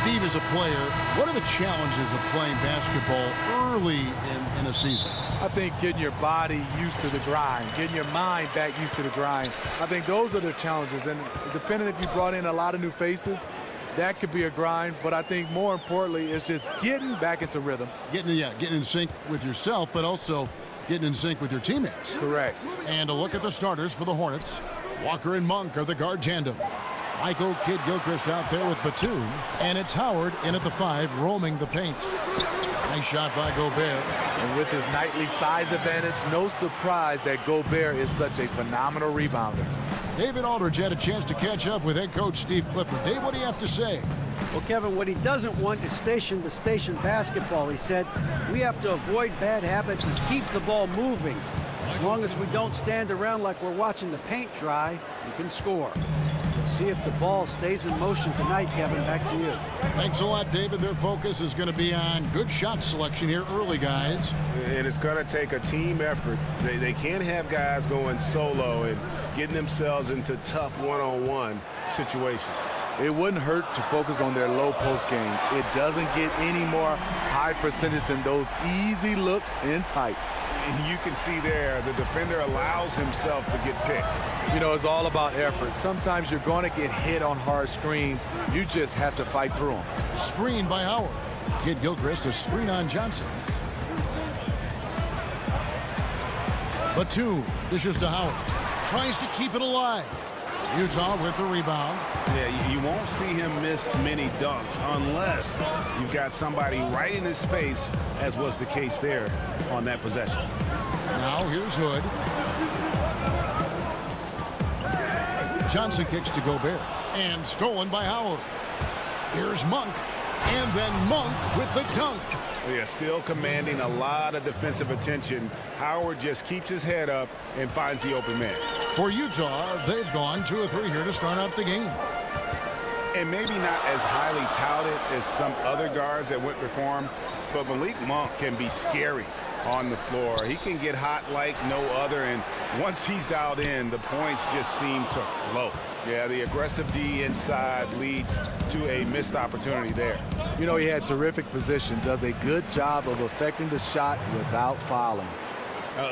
Steve, as a player, what are the challenges of playing basketball early in a season? I think getting your body used to the grind, getting your mind back used to the grind. I think those are the challenges. And depending if you brought in a lot of new faces, that could be a grind. But I think more importantly, it's just getting back into rhythm. Getting in sync with yourself, but also getting in sync with your teammates. Correct. And a look at the starters for the Hornets. Walker and Monk are the guard tandem. Michael Kidd-Gilchrist out there with Batum. And it's Howard in at the 5, roaming the paint. Nice shot by Gobert. And with his nightly size advantage, no surprise that Gobert is such a phenomenal rebounder. David Aldridge had a chance to catch up with head coach Steve Clifford. Dave, what do you have to say? Well, Kevin, what he doesn't want is station-to-station basketball. He said, we have to avoid bad habits and keep the ball moving. As long as we don't stand around like we're watching the paint dry, we can score. Let's see if the ball stays in motion tonight, Kevin. Back to you. Thanks a lot, David. Their focus is going to be on good shot selection here early, guys. And it's going to take a team effort. They can't have guys going solo and getting themselves into tough one-on-one situations. It wouldn't hurt to focus on their low post game. It doesn't get any more high percentage than those easy looks in tight. You can see there the defender allows himself to get picked. You know, it's all about effort. Sometimes you're going to get hit on hard screens. You just have to fight through them. Screen by Howard. Kidd-Gilchrist a screen on Johnson. Batum dishes to Howard. Tries to keep it alive. Utah with the rebound. Yeah, you won't see him miss many dunks unless you've got somebody right in his face, as was the case there on that possession. Now here's Hood. Johnson kicks to Gobert. And stolen by Howard. Here's Monk. And then Monk with the dunk. Yeah, still commanding a lot of defensive attention. Howard just keeps his head up and finds the open man. For Utah, they've gone 2 of 3 here to start out the game. And maybe not as highly touted as some other guards that went before him, but Malik Monk can be scary on the floor. He can get hot like no other, and once he's dialed in, the points just seem to flow. Yeah, the aggressive D inside leads to a missed opportunity there. You know, he had terrific position, does a good job of affecting the shot without fouling.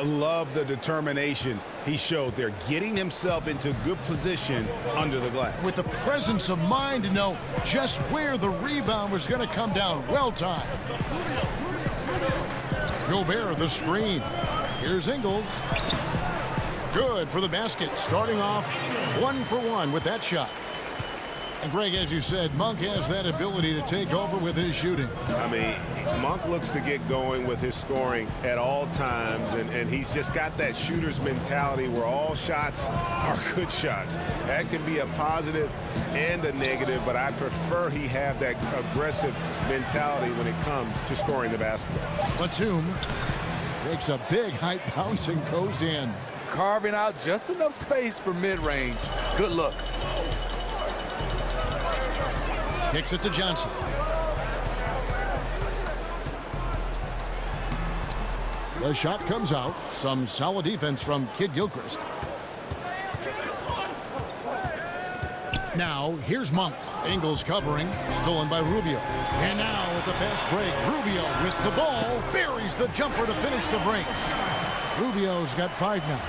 Love the determination he showed there, getting himself into good position under the glass. With the presence of mind to know just where the rebound was going to come down. Well timed. Gobert the screen. Here's Ingles. Good for the basket. Starting off 1 for 1 with that shot. And Greg, as you said, Monk has that ability to take over with his shooting. I mean, Monk looks to get going with his scoring at all times, and he's just got that shooter's mentality where all shots are good shots. That can be a positive and a negative, but I prefer he have that aggressive mentality when it comes to scoring the basketball. Batum takes a big height bounce and goes in. Carving out just enough space for mid-range. Good look. Kicks it to Johnson. The shot comes out. Some solid defense from Kidd-Gilchrist. Now, here's Monk. Ingles covering. Stolen by Rubio. And now at the fast break, Rubio with the ball. Buries the jumper to finish the break. Rubio's got 5 now.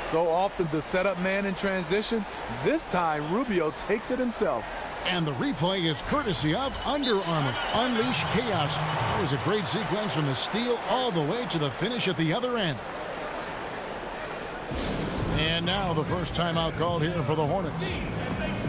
So often the setup man in transition. This time, Rubio takes it himself. And the replay is courtesy of Under Armour. Unleash chaos. That was a great sequence from the steal all the way to the finish at the other end. And now the first timeout called here for the Hornets.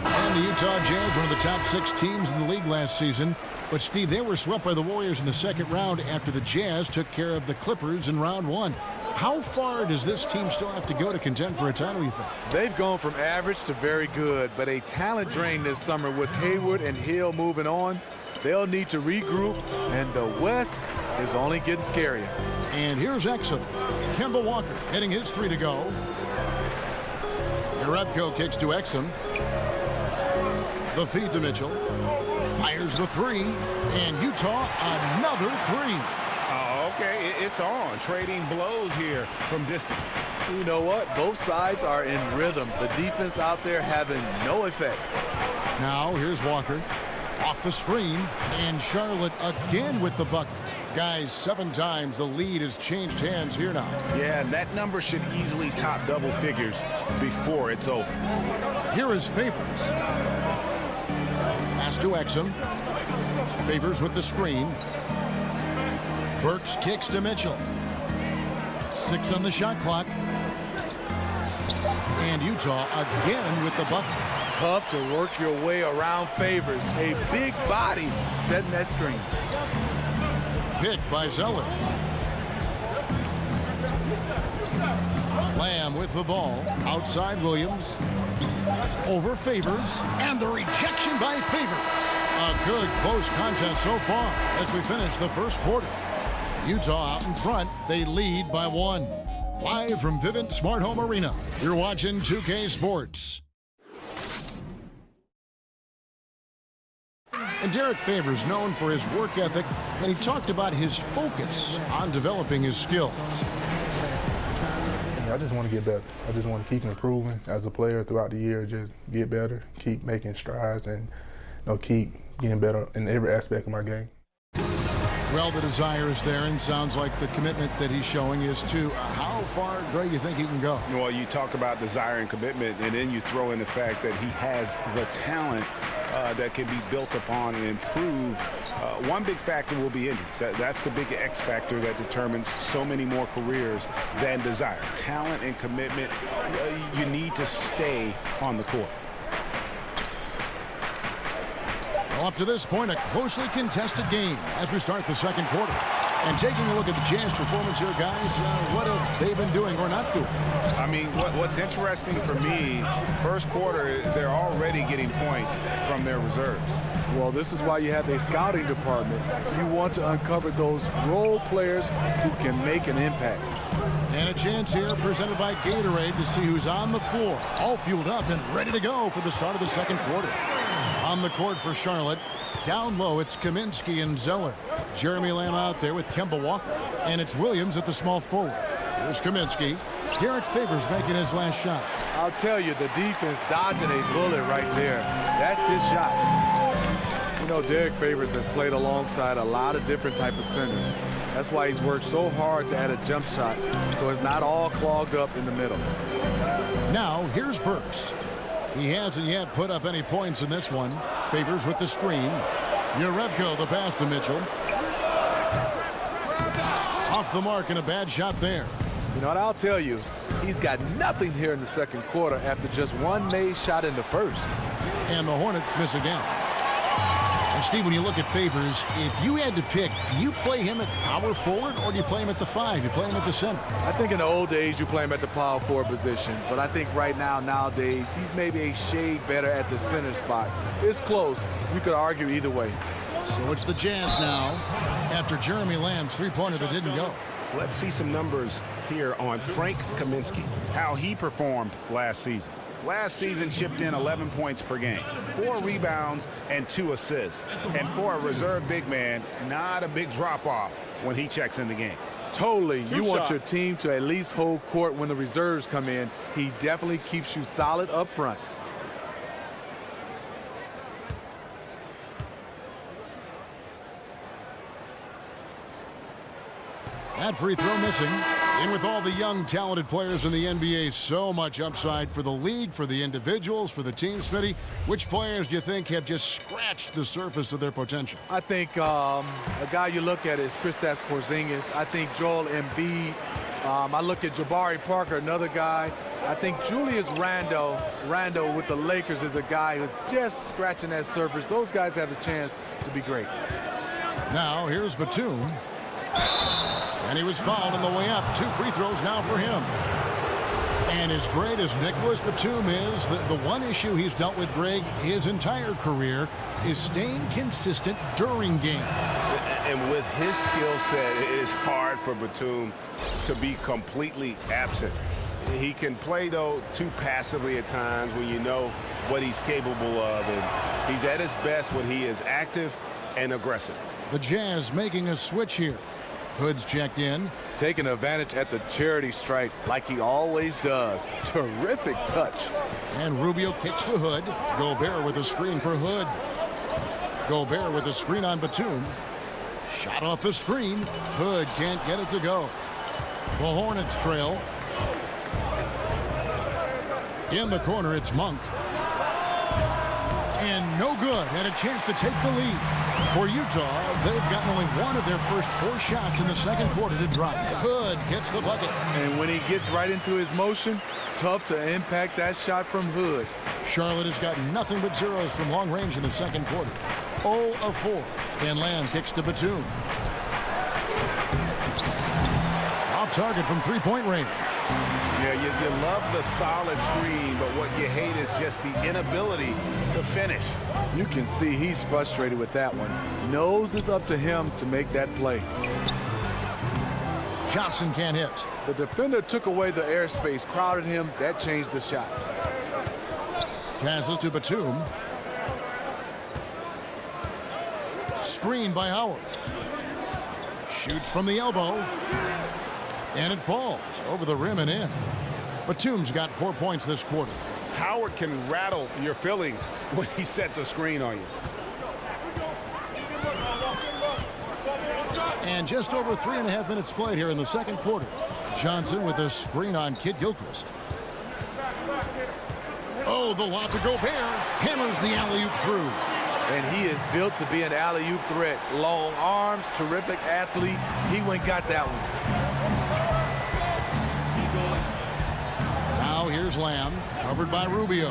And the Utah Jazz, one of the top 6 teams in the league last season. But, Steve, they were swept by the Warriors in the second round after the Jazz took care of the Clippers in round 1. How far does this team still have to go to contend for a title, you think? They've gone from average to very good, but a talent drain this summer with Hayward and Hill moving on. They'll need to regroup, and the West is only getting scarier. And here's Exum. Kemba Walker hitting his 3 to go. Jerebko kicks to Exum. The feed to Mitchell. Fires the 3. And Utah another 3. Okay, it's on. Trading blows here from distance. You know what? Both sides are in rhythm. The defense out there having no effect. Now, here's Walker. Off the screen, and Charlotte again with the bucket. Guys, 7 times the lead has changed hands here now. Yeah, that number should easily top double figures before it's over. Here is Favors. Pass to Exum. Favors with the screen. Burks kicks to Mitchell. 6 on the shot clock. And Utah again with the bucket. Tough to work your way around Favors. A big body setting that screen. Picked by Zeller. Lamb with the ball. Outside Williams. Over Favors. And the rejection by Favors. A good close contest so far as we finish the first quarter. Utah out in front. They lead by 1. Live from Vivint Smart Home Arena, you're watching 2K Sports. And Derek Favors, known for his work ethic, and he talked about his focus on developing his skills. I just want to get better. I just want to keep improving as a player throughout the year, just get better, keep making strides, and keep getting better in every aspect of my game. Well, the desire is there, and sounds like the commitment that he's showing is to how far, Greg, you think he can go? Well, you talk about desire and commitment, and then you throw in the fact that he has the talent that can be built upon and improved. One big factor will be injuries. That's the big X factor that determines so many more careers than desire. Talent and commitment, you need to stay on the court. Well, up to this point, a closely contested game as we start the second quarter. And taking a look at the Jazz performance here, guys, what have they been doing or not doing? I mean, what's interesting for me, first quarter, they're already getting points from their reserves. Well, this is why you have a scouting department. You want to uncover those role players who can make an impact. And a chance here presented by Gatorade to see who's on the floor, all fueled up and ready to go for the start of the second quarter. On the court for Charlotte, down low it's Kaminsky and Zeller. Jeremy Lamb out there with Kemba Walker. And it's Williams at the small forward. Here's Kaminsky. Derek Favors making his last shot. I'll tell you, the defense dodging a bullet right there. That's his shot. You know, Derek Favors has played alongside a lot of different type of centers. That's why he's worked so hard to add a jump shot so it's not all clogged up in the middle. Now, here's Burks. He hasn't yet put up any points in this one. Favors with the screen. Yarebko the pass to Mitchell. Off the mark and a bad shot there. You know what, I'll tell you, he's got nothing here in the second quarter after just one made shot in the first. And the Hornets miss again. And Steve, when you look at Favors, if you had to pick, do you play him at power forward or do you play him at the 5? You play him at the center? I think in the old days you play him at the power forward position, but I think right now, nowadays, he's maybe a shade better at the center spot. It's close. You could argue either way. So it's the Jazz now after Jeremy Lamb's three-pointer that didn't go. Let's see some numbers here on Frank Kaminsky, how he performed last season. Last season chipped in 11 points per game, 4 rebounds and 2 assists. And for a reserve big man, not a big drop-off when he checks in the game. Totally. Two you want shots. your team to at least hold court when the reserves come in. He definitely keeps you solid up front. That free throw missing. And with all the young, talented players in the NBA, so much upside for the league, for the individuals, for the team, Smitty. Which players do you think have just scratched the surface of their potential? I think a guy you look at is Kristaps Porzingis. I think Joel Embiid. I look at Jabari Parker, another guy. I think Julius Randle with the Lakers is a guy who's just scratching that surface. Those guys have a chance to be great. Now, here's Batum. And he was fouled on the way up. 2 free throws now for him. And as great as Nicholas Batum is, the one issue he's dealt with, Greg, his entire career is staying consistent during games. And with his skill set, it is hard for Batum to be completely absent. He can play, though, too passively at times when you know what he's capable of. And he's at his best when he is active and aggressive. The Jazz making a switch here. Hood's checked in. Taking advantage at the charity stripe like he always does. Terrific touch. And Rubio kicks to Hood. Gobert with a screen for Hood. Gobert with a screen on Batum. Shot off the screen. Hood can't get it to go. The Hornets trail. In the corner, it's Monk. And no good. And a chance to take the lead. For Utah, they've gotten only one of their first 4 shots in the second quarter to drop. Hood gets the bucket. And when he gets right into his motion, tough to impact that shot from Hood. Charlotte has got nothing but zeros from long range in the second quarter. 0 of 4. And Lamb kicks to Batum. Off target from three-point range. Yeah, you love the solid screen, but what you hate is just the inability to finish. You can see he's frustrated with that one. Knows it's up to him to make that play. Johnson can't hit. The defender took away the airspace, crowded him. That changed the shot. Passes to Batum. Screen by Howard. Shoots from the elbow. And it falls over the rim and in. Batum's got 4 points this quarter. Howard can rattle your feelings when he sets a screen on you. And just over 3.5 minutes played here in the second quarter. Johnson with a screen on Kid Gilchrist. Oh, the lob to Gobert. Hammers the alley-oop through. And he is built to be an alley-oop threat. Long arms, terrific athlete. He went and got that one. Now here's Lamb, covered by Rubio.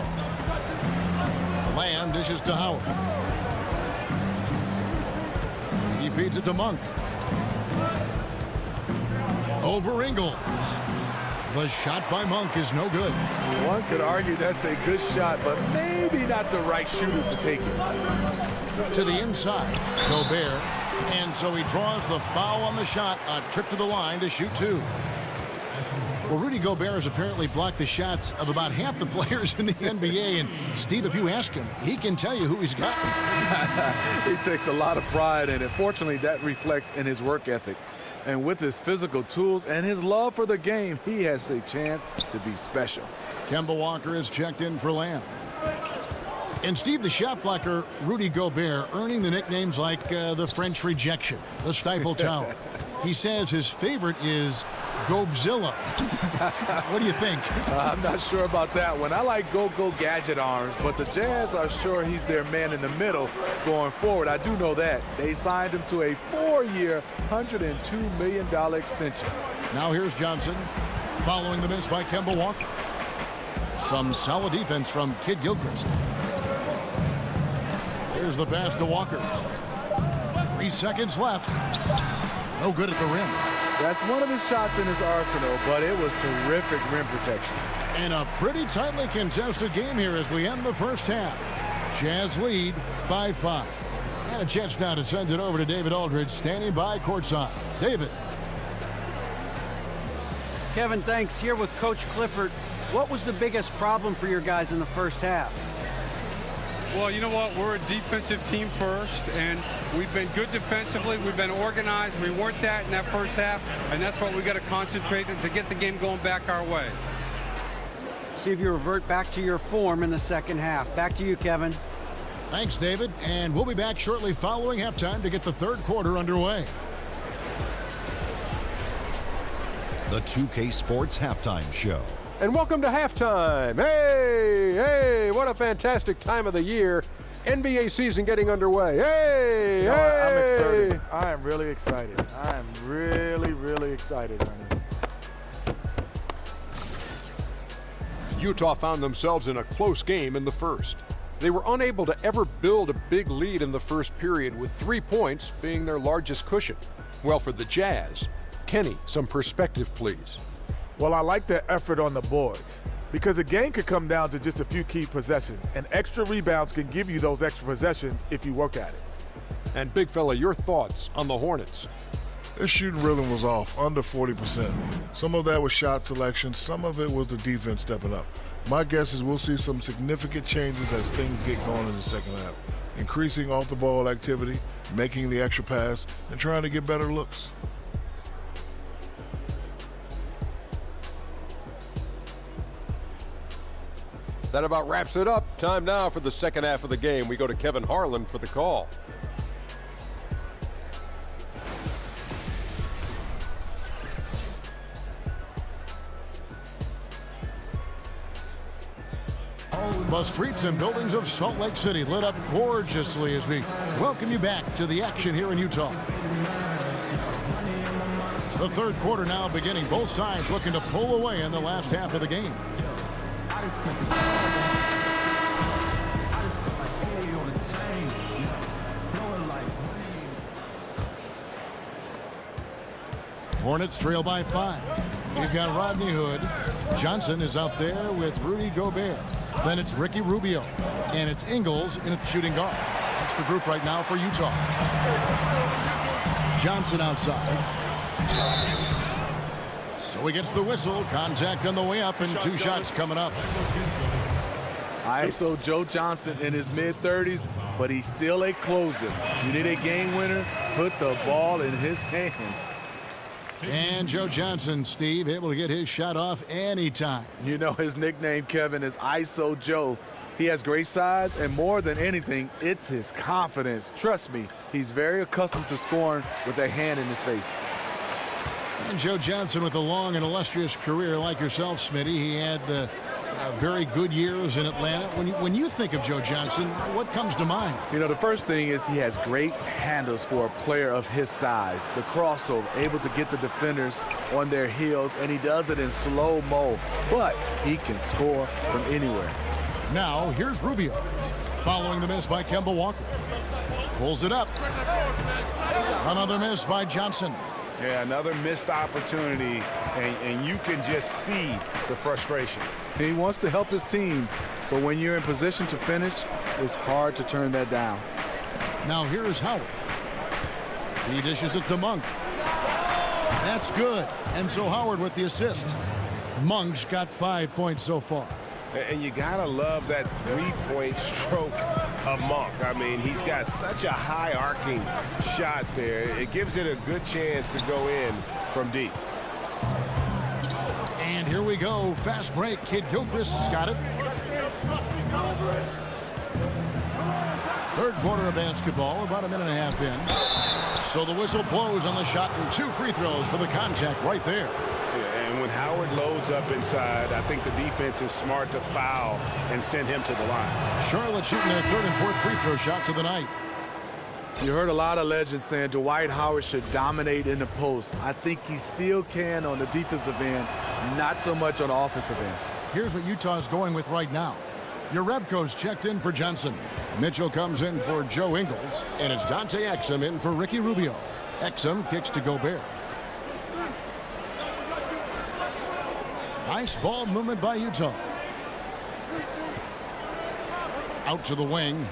Lamb dishes to Howard. He feeds it to Monk. Over Ingles. The shot by Monk is no good. One could argue that's a good shot, but maybe not the right shooter to take it. To the inside, Gobert. And so he draws the foul on the shot. A trip to the line to shoot 2. Well, Rudy Gobert has apparently blocked the shots of about half the players in the NBA. And, Steve, if you ask him, he can tell you who he's got. He takes a lot of pride in it. Fortunately, that reflects in his work ethic. And with his physical tools and his love for the game, he has a chance to be special. Kemba Walker is checked in for Lamb. And, Steve, the shot blocker, Rudy Gobert, earning the nicknames like the French rejection, the Stifle Tower. He says his favorite is Gobzilla. What do you think? I'm not sure about that one. I like Go-Go Gadget arms, but the Jazz are sure he's their man in the middle going forward. I do know that. They signed him to a 4-year, $102 million extension. Now here's Johnson, following the miss by Kemba Walker. Some solid defense from Kid Gilchrist. Here's the pass to Walker. 3 seconds left. No good at the rim. That's one of his shots in his arsenal, but it was terrific rim protection. And a pretty tightly contested game here as we end the first half. Jazz lead by 5. And a chance now to send it over to David Aldridge, standing by courtside. David. Kevin, thanks. Here with Coach Clifford. What was the biggest problem for your guys in the first half? Well, you know what? We're a defensive team first, and we've been good defensively. We've been organized. We weren't that in that first half, and that's what we got to concentrate on to get the game going back our way. See if you revert back to your form in the second half. Back to you, Kevin. Thanks, David. And we'll be back shortly following halftime to get the third quarter underway. The 2K Sports Halftime Show. And welcome to halftime. Hey, what a fantastic time of the year. NBA season getting underway. Hey. I'm excited. I am really excited. I am really excited, Ernie. Utah found themselves in a close game in the first. They were unable to ever build a big lead in the first period, with 3 points being their largest cushion. Well, for the Jazz, Kenny, some perspective, please. Well, I like the effort on the boards because the game could come down to just a few key possessions, and extra rebounds can give you those extra possessions if you work at it. And big fella, your thoughts on the Hornets? Their shooting rhythm was off, under 40%. Some of that was shot selection, some of it was the defense stepping up. My guess is we'll see some significant changes as things get going in the second half. Increasing off-the-ball activity, making the extra pass, and trying to get better looks. That about wraps it up. Time now for the second half of the game. We go to Kevin Harlan for the call. The streets and buildings of Salt Lake City lit up gorgeously as we welcome you back to the action here in Utah. The third quarter now beginning. Both sides looking to pull away in the last half of the game. Hornets trail by 5. We've got Rodney Hood. Johnson is out there with Rudy Gobert. Then it's Ricky Rubio. And it's Ingles in a shooting guard. That's the group right now for Utah. Johnson outside. So he gets the whistle. Contact on the way up and 2 shots coming up. ISO Joe Johnson in his mid-30s, but he's still a closer. You need a game winner, put the ball in his hands. And Joe Johnson, Steve, able to get his shot off anytime. You know his nickname, Kevin, is ISO Joe. He has great size, and more than anything, it's his confidence. Trust me, he's very accustomed to scoring with a hand in his face. And Joe Johnson with a long and illustrious career like yourself, Smitty. He had the very good years in Atlanta. When you think of Joe Johnson, what comes to mind? You know, the first thing is he has great handles for a player of his size. The crossover, able to get the defenders on their heels, and he does it in slow-mo. But he can score from anywhere. Now, here's Rubio. Following the miss by Kemba Walker. Pulls it up. Another miss by Johnson. Yeah, another missed opportunity, and you can just see the frustration. He wants to help his team, but when you're in position to finish, it's hard to turn that down. Now here's Howard. He dishes it to Monk. That's good. And so Howard with the assist. Monk's got 5 points so far. And you gotta love that three-point stroke of Monk. I mean, he's got such a high arcing shot there. It gives it a good chance to go in from deep. And here we go. Fast break. Kid Gilchrist has got it. Third quarter of basketball, about a minute and a half in. So the whistle blows on the shot and 2 free throws for the contact right there. And when Howard loads up inside, I think the defense is smart to foul and send him to the line. Charlotte shooting their 3rd and 4th free throw shots of the night. You heard a lot of legends saying Dwight Howard should dominate in the post. I think he still can on the defensive end, not so much on the offensive end. Here's what Utah's going with right now. Jerebko's checked in for Johnson. Mitchell comes in for Joe Ingles, and it's Dante Exum in for Ricky Rubio. Exum kicks to Gobert. Nice ball movement by Utah. Out to the wing.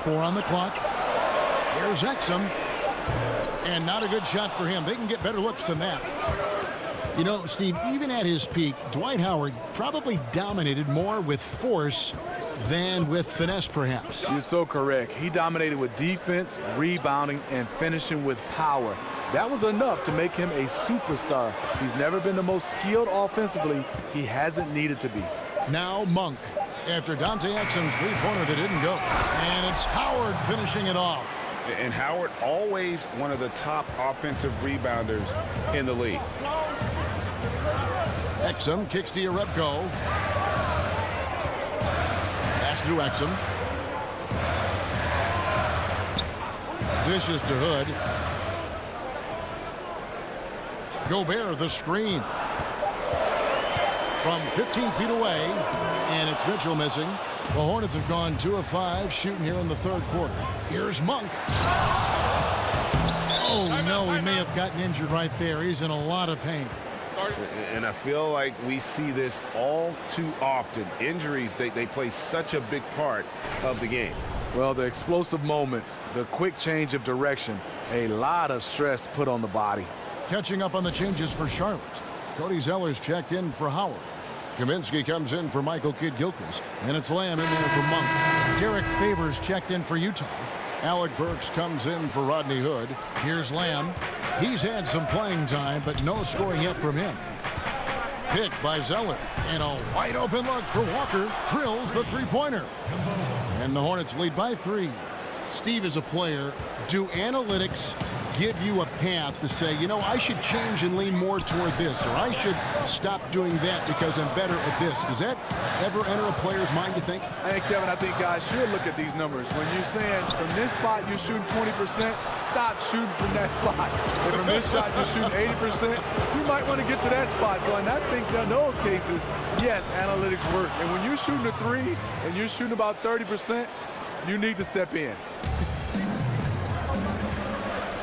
4 on the clock. Here's Exum. And not a good shot for him. They can get better looks than that. You know, Steve, even at his peak, Dwight Howard probably dominated more with force than with finesse, perhaps. You're so correct. He dominated with defense, rebounding, and finishing with power. That was enough to make him a superstar. He's never been the most skilled offensively. He hasn't needed to be. Now Monk, after Dante Exum's three-pointer that didn't go. And it's Howard finishing it off. And Howard always one of the top offensive rebounders in the league. Exum kicks to Jerebko. Pass to Exum. Dishes to Hood. Gobert the screen. From 15 feet away, and it's Mitchell missing. The Hornets have gone 2 of 5 shooting here in the third quarter. Here's Monk. Oh, no, he may have gotten injured right there. He's in a lot of pain. And I feel like we see this all too often. Injuries, they play such a big part of the game. Well, the explosive moments, the quick change of direction, a lot of stress put on the body. Catching up on the changes for Charlotte. Cody Zeller's checked in for Howard. Kaminsky comes in for Michael Kidd-Gilchrist. And it's Lamb in there for Monk. Derek Favors checked in for Utah. Alec Burks comes in for Rodney Hood. Here's Lamb. He's had some playing time, but no scoring yet from him. Pick by Zeller. And a wide open look for Walker. Drills the three-pointer. And the Hornets lead by 3. Steve, as a player, do analytics give you a path to say, you know, I should change and lean more toward this, or I should stop doing that because I'm better at this? Does that ever enter a player's mind, you think? Hey, Kevin, I think guys should look at these numbers. When you're saying from this spot you're shooting 20%, stop shooting from that spot. And from this shot you're shooting 80%, you might want to get to that spot. So I think in those cases, yes, analytics work. And when you're shooting a 3 and you're shooting about 30%, you need to step in.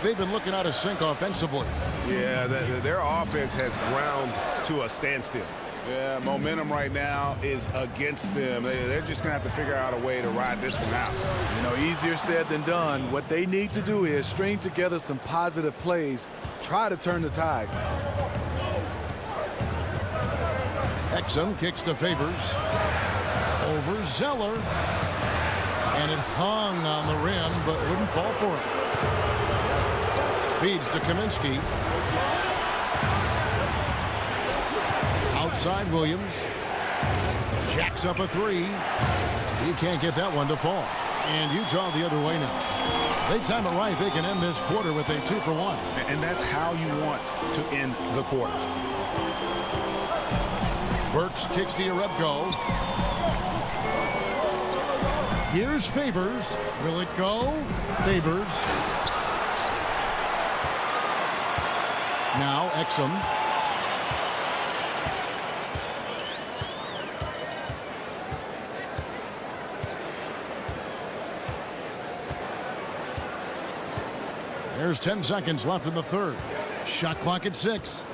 They've been looking out of sync offensively. Yeah, their offense has ground to a standstill. Yeah, momentum right now is against them. They're just going to have to figure out a way to ride this one out. You know, easier said than done. What they need to do is string together some positive plays, try to turn the tide. Exum kicks to Favors. Over Zeller. And it hung on the rim, but wouldn't fall for him. Feeds to Kaminsky. Outside Williams. Jacks up a 3. He can't get that one to fall. And Utah the other way now. They time it right. They can end this quarter with a 2 for 1. And that's how you want to end the quarters. Burks kicks to Yarebko. Here's Favors. Will it go? Favors. Now Exum. There's 10 seconds left in the third. Shot clock at 6.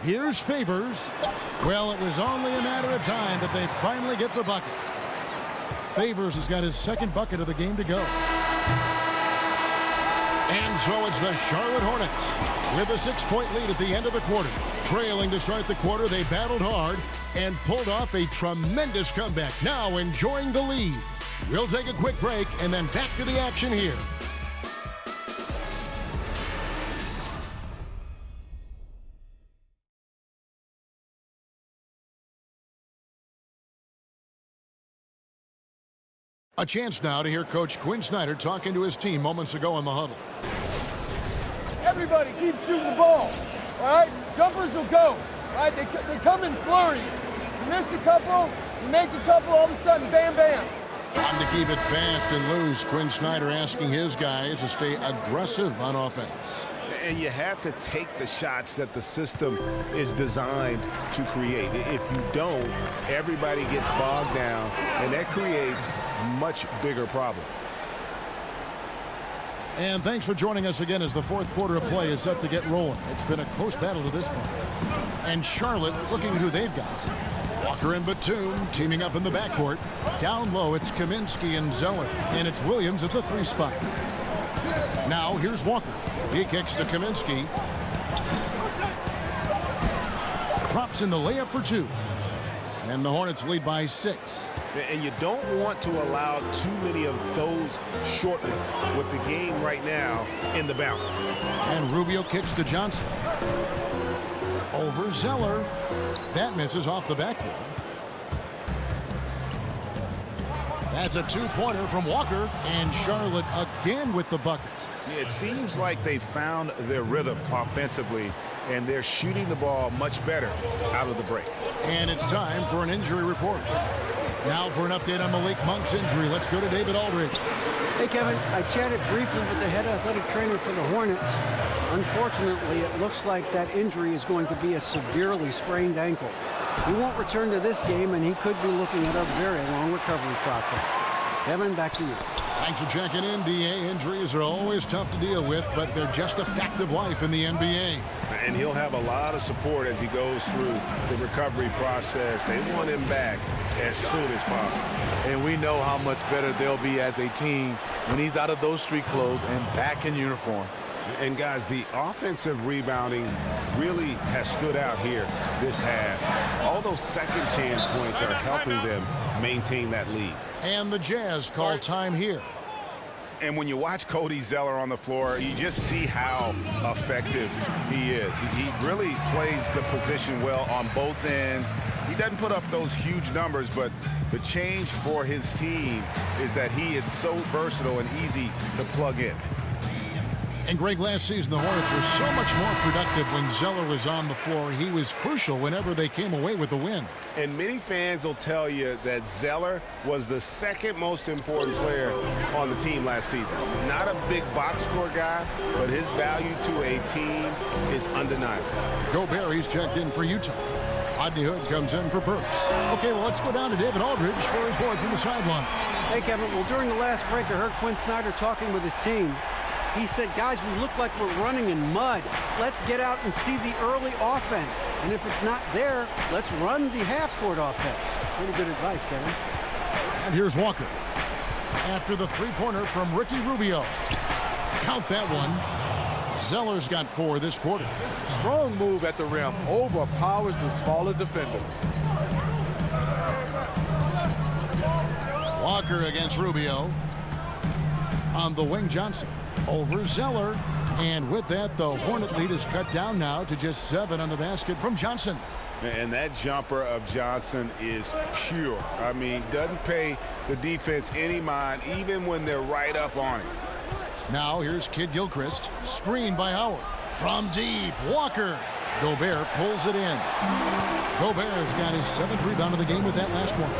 Here's Favors. Well, it was only a matter of time, but they finally get the bucket. Favors has got his second bucket of the game to go. And so it's the Charlotte Hornets with a 6-point lead at the end of the quarter. Trailing to start the quarter, they battled hard and pulled off a tremendous comeback. Now enjoying the lead. We'll take a quick break and then back to the action here. A chance now to hear Coach Quinn Snyder talking to his team moments ago in the huddle. Everybody keep shooting the ball, all right? Jumpers will go, all right? They come in flurries. You miss a couple, you make a couple, all of a sudden, bam, bam. Time to keep it fast and loose. Quinn Snyder asking his guys to stay aggressive on offense. And you have to take the shots that the system is designed to create. If you don't, everybody gets bogged down, and that creates much bigger problems. And thanks for joining us again as the fourth quarter of play is set to get rolling. It's been a close battle to this point. And Charlotte looking at who they've got. Walker and Batum teaming up in the backcourt. Down low, it's Kaminsky and Zeller. And it's Williams at the 3 spot. Now here's Walker. He kicks to Kaminsky. Drops in the layup for 2. And the Hornets lead by 6. And you don't want to allow too many of those short ones with the game right now in the balance. And Rubio kicks to Johnson. Over Zeller. That misses off the backboard. That's a 2-pointer from Walker. And Charlotte again with the bucket. It seems like they found their rhythm offensively, and they're shooting the ball much better out of the break. And it's time for an injury report. Now for an update on Malik Monk's injury, let's go to David Aldridge. Hey, Kevin, I chatted briefly with the head athletic trainer for the Hornets. Unfortunately, it looks like that injury is going to be a severely sprained ankle. He won't return to this game, and he could be looking at a very long recovery process. Kevin, back to you. Thanks for checking in, DA. Injuries are always tough to deal with, but they're just a fact of life in the NBA. And he'll have a lot of support as he goes through the recovery process. They want him back as soon as possible. And we know how much better they'll be as a team when he's out of those street clothes and back in uniform. And guys, the offensive rebounding really has stood out here this half. All those second chance points are helping them maintain that lead. And the Jazz call time here. And when you watch Cody Zeller on the floor, you just see how effective he is. He really plays the position well on both ends. He doesn't put up those huge numbers, but the change for his team is that he is so versatile and easy to plug in. And Greg, last season the Hornets were so much more productive when Zeller was on the floor. He was crucial whenever they came away with the win. And many fans will tell you that Zeller was the second most important player on the team last season. Not a big box score guy, but his value to a team is undeniable. Gobert, he's checked in for Utah. Rodney Hood comes in for Burks. Okay, well, let's go down to David Aldridge for a report from the sideline. Hey, Kevin, well, during the last break, I heard Quinn Snyder talking with his team. He said, guys, we look like we're running in mud. Let's get out and see the early offense. And if it's not there, let's run the half-court offense. Pretty good advice, Kevin. And here's Walker. After the three-pointer from Ricky Rubio. Count that one. Zeller's got 4 this quarter. Strong move at the rim. Overpowers the smaller defender. Walker against Rubio. On the wing, Johnson. Over Zeller. And with that, the Hornet lead is cut down now to just 7 on the basket from Johnson. And that jumper of Johnson is pure. I mean, doesn't pay the defense any mind, even when they're right up on him. Now here's Kid Gilchrist. Screen by Howard. From deep, Walker. Gobert pulls it in. Gobert's got his 7th rebound of the game with that last one.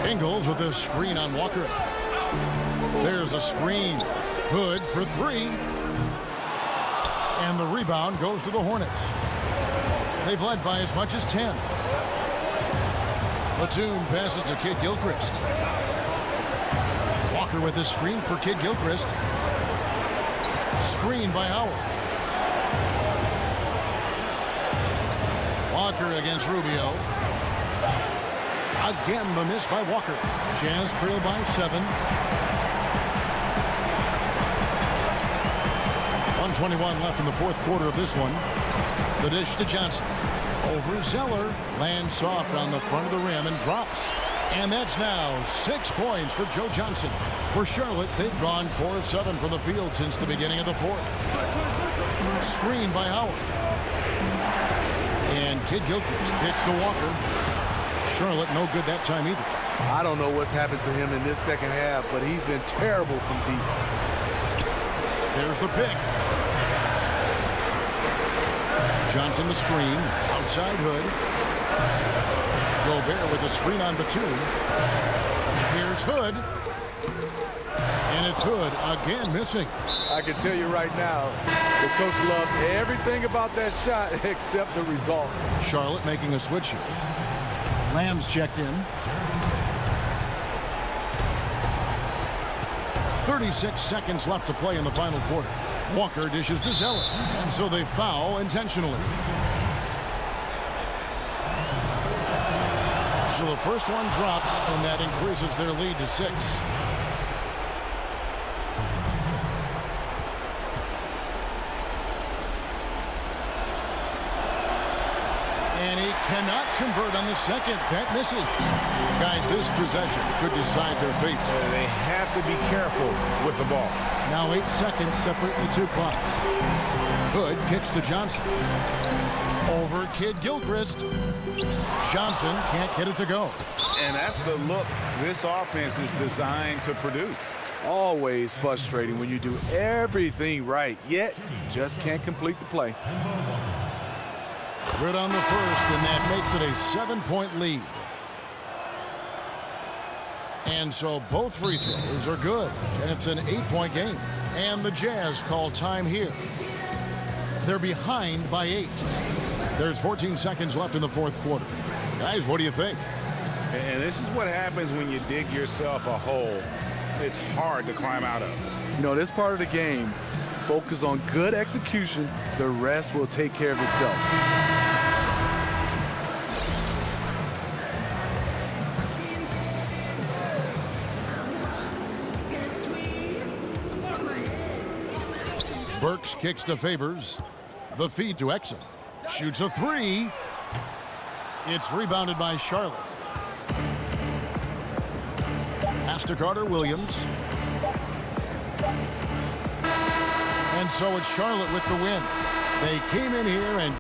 Ingles with a screen on Walker. There's a screen. Hood for 3. And the rebound goes to the Hornets. They've led by as much as 10. Batum passes to Kid Gilchrist. Walker with a screen for Kid Gilchrist. Screen by Howard. Walker against Rubio. Again the miss by Walker. Jazz trail by 7. 1:21 left in the fourth quarter of this one. The dish to Johnson. Over Zeller. Lands soft on the front of the rim and drops. And that's now 6 points for Joe Johnson. For Charlotte, they've gone 4 of 7 from the field since the beginning of the fourth. Screen by Howard. And Kid Gilchrist picks to Walker. Charlotte no good that time either. I don't know what's happened to him in this second half, but he's been terrible from deep. There's the pick. Johnson the screen. Outside Hood. Gobert with a screen on Batum. Here's Hood. And it's Hood again missing. I can tell you right now, the coach loved everything about that shot except the result. Charlotte making a switch here. Lamb's checked in. 36 seconds left to play in the final quarter. Walker dishes to Zeller. And so they foul intentionally. So the first one drops, and that increases their lead to 6. And he cannot convert on the second. That misses. Guys, this possession could decide their fate. They have to be careful with the ball. Now 8 seconds separate the 2 clocks. Hood kicks to Johnson. Over Kid Gilchrist. Johnson can't get it to go. And that's the look this offense is designed to produce. Always frustrating when you do everything right, yet just can't complete the play. Good on the first, and that makes it a 7-point lead. And so both free throws are good, and it's an 8-point game. And the Jazz call time here. They're behind by 8. There's 14 seconds left in the fourth quarter. Guys, what do you think? And this is what happens when you dig yourself a hole it's hard to climb out of. You know, this part of the game, focus on good execution. The rest will take care of itself. Burks kicks to Favors. The feed to Exum. Shoots a 3. It's rebounded by Charlotte. Pass to Carter Williams. And so it's Charlotte with the win. They came in here and